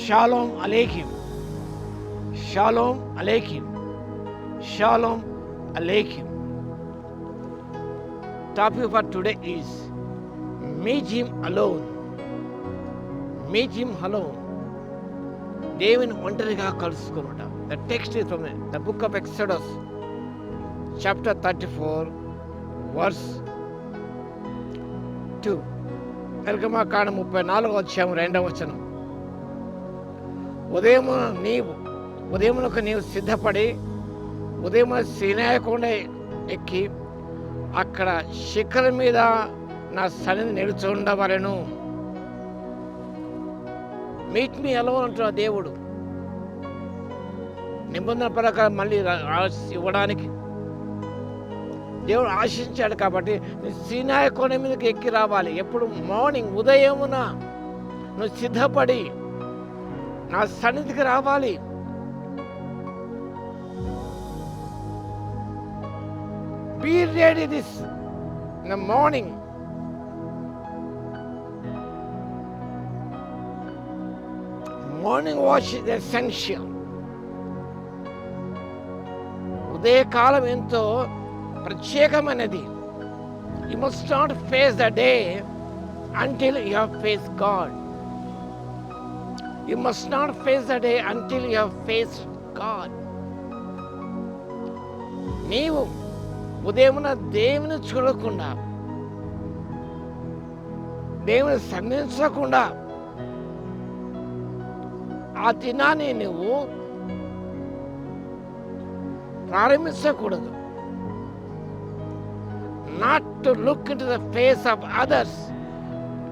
Shalom అలేకిం, షాలోమ్ అలేకిం, షాలోమ్ అలేకిం. Topic for today is meet him alone. Meet him alone. దేవుని ఒంటరిగా కలుసుకొనుట. The text is from the book of Exodus, chapter 34, verse 2. నిర్గమకాండం 34వ అధ్యాయం 2వ వచనం. ఉదయమునకు నీవు సిద్ధపడి ఉదయం సీనాయి కొండ ఎక్కి అక్కడ శిఖరం మీద నా సన్నిధి నిలుచుండవలెను. మీట్ మీ అలోన్ అంటున్న దేవుడు నిబంధన ప్రకారం మళ్ళీ ఇవ్వడానికి దేవుడు ఆశించాడు. కాబట్టి సీనాయి కొండ మీదకి ఎక్కి రావాలి. ఎప్పుడు? మార్నింగ్, ఉదయమున నువ్వు సిద్ధపడి నా సన్నిధికి రావాలి. Be ready this in the morning. Morning watch is essential. ఉదయకాలం ఎంతో ప్రత్యేకమైనది. You must not face the day until you have faced God. You must not face the day until you have faced God. నీవు ఉదయమున దేవుని చూడకుండా, దేవుని సన్నిధించకుండా ఆ దినాన్ని నువ్వు ప్రారంభించకూడదు. Not to look into the face of others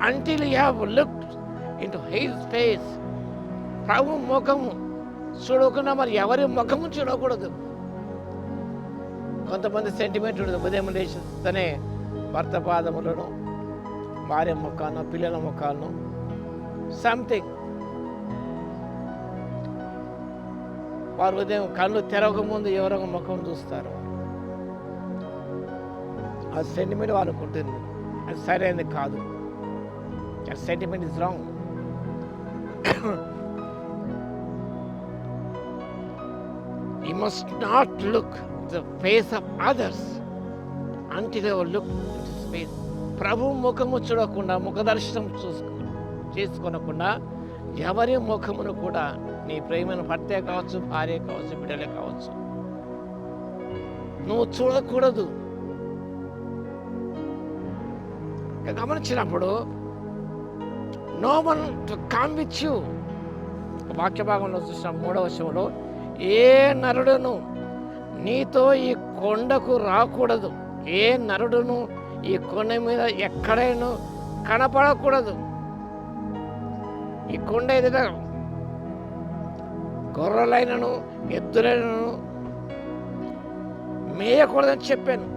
until you have looked into his face. ప్రభు ముఖము చూడకుండా మరి ఎవరి ముఖము చూడకూడదు. కొంతమంది సెంటిమెంట్ ఉంటుంది. ఉదయం లేచితేనే భర్త పాదములను, భార్య ముఖాలను, పిల్లల ముఖాలను, సంథింగ్. వారు ఉదయం కళ్ళు తెరవక ముందు ఎవరో ముఖం చూస్తారు. ఆ సెంటిమెంట్ వాళ్ళకు ఉంటుంది. అది సరైనది కాదు. ఆ sentiment is wrong. You must not look the face of others until you look into his face. ప్రభు ముఖము చూడకుండా, ముఖ దర్శనం చేసుకోనకుండా ఎవరి ముఖమును కూడా, నీ ప్రేమైన భర్తే కావచ్చు, భార్య కావచ్చు, బిడ్డలే కావచ్చు, నువ్వు చూడకూడదు. గమనించినప్పుడు no one to come with you. వాక్య భాగంలో చూసిన 3వ వచనంలో, ఏ నరుడును నీతో ఈ కొండకు రాకూడదు, ఏ నరుడును ఈ కొండ మీద ఎక్కడైనా కనపడకూడదు. ఈ కొండ ఏదైనా గొర్రెలైనను ఎద్దులైనను మేయకూడదని చెప్పాను.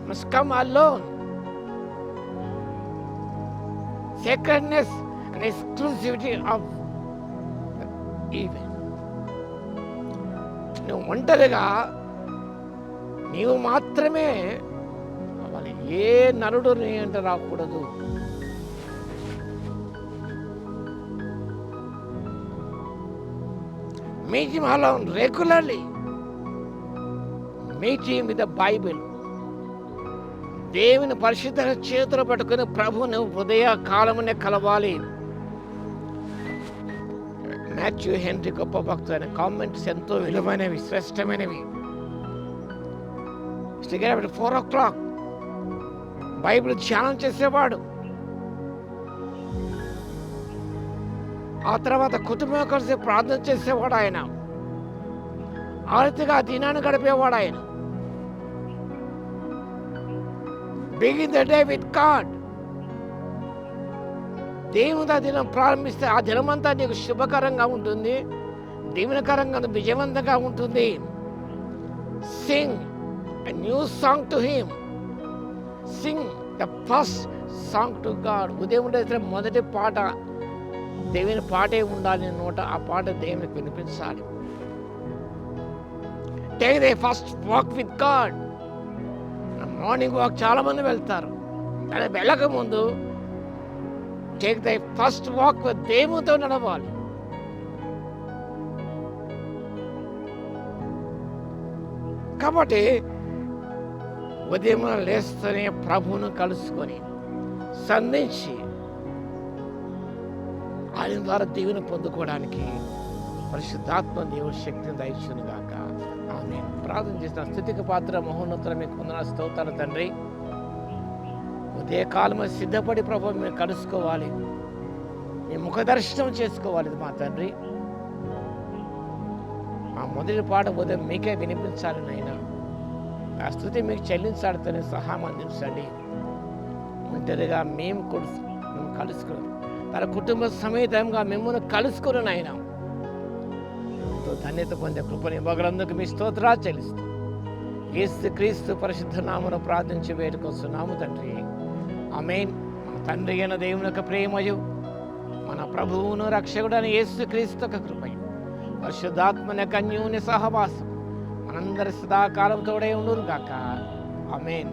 Must come alone. Sacredness and exclusivity of event. నువ్వు ఒంటరిగా నీవు మాత్రమే అవ్వాలి. ఏ నరుడు నీ అంటే రాకూడదు. Meet him alone regularly. Meet him with the Bible. దేవుని పరిశుద్ధ చేతులు పట్టుకుని ప్రభువుని ఉదయ కాలమునే కలవాలి. మాథ్యూ హెన్రీ గొప్ప భక్తుడు. ఆయన కామెంట్స్ ఎంతో విలువైనవి, శ్రేష్టమైనవి. 4 o'clock బైబిల్ ధ్యానం చేసేవాడు. ఆ తర్వాత కుటుంబం కలిసి ప్రార్థన చేసేవాడు. ఆయన ఆ రీతిగా దినాన్ని గడిపేవాడు. ఆయన begin the day with God. దేవుని ఆ దినం ప్రారంభిస్తే ఆ దినమంతా నీకు శుభకరంగా ఉంటుంది, దీవెనకరంగా, విజయవంతంగా ఉంటుంది. Singh a new song to him. Sing the first song to God. ఉదయం లేచిన మొదటి పాట దేవుని పాటే ఉండాలి నోట. ఆ పాట దేవునికి వినిపించాలి. Take the first walk with God. Morning walk చాలా మంది వెళ్తారు. కానీ వెళ్ళక ముందు టేక్ దై ఫస్ట్ వాక్ విత్ దేవునితో నడవాలి. కాబట్టి ఉదయం లేస్తేనే ప్రభువును కలుసుకొని సంధించి ఆయన ద్వారా దీవెన పొందుకోవడానికి పరిశుద్ధాత్మ దేవుడి శక్తిని దయచును గాక. ఆమేన్. ప్రార్థన చేసిన స్థుతికి పాత్ర మహోన్నతుల మీకు వందనాలు స్తోత్రాలు తండ్రి. ఉదయకాలము సిద్ధపడి ప్రభు మీరు కలుసుకోవాలి, మీ ముఖ దర్శనం చేసుకోవాలి మా తండ్రి. ఆ మొదటి పాట ఉదయం మీకే వినిపించాలి నాయనా. ఆ స్థుతి మీకు చెల్లించాడుతూనే సహాయం అందించండి. ఒంటరిగా మేము కలుసుకున్నాం, తన కుటుంబ సమేతంగా మిమ్మల్ని కలుసుకుని నాయన ధన్యత పొందే కృపను ఇవ్వగలందుకు మీ స్తోత్రాలు చెల్లిస్తూ యేసు క్రీస్తు పరిశుద్ధ నామమున ప్రార్థించి వేడుకొస్తున్నాము తండ్రి. ఆమేన్. మన తండ్రి అయిన దేవుని యొక్క ప్రేమయు, మన ప్రభువును రక్షకుడైన యేసు క్రీస్తు యొక్క కృపయు, పరిశుద్ధాత్మ యొక్క అన్యోన్య సహవాసం మనందరి సదాకాలం తోడే ఉండును గాక. ఆమేన్.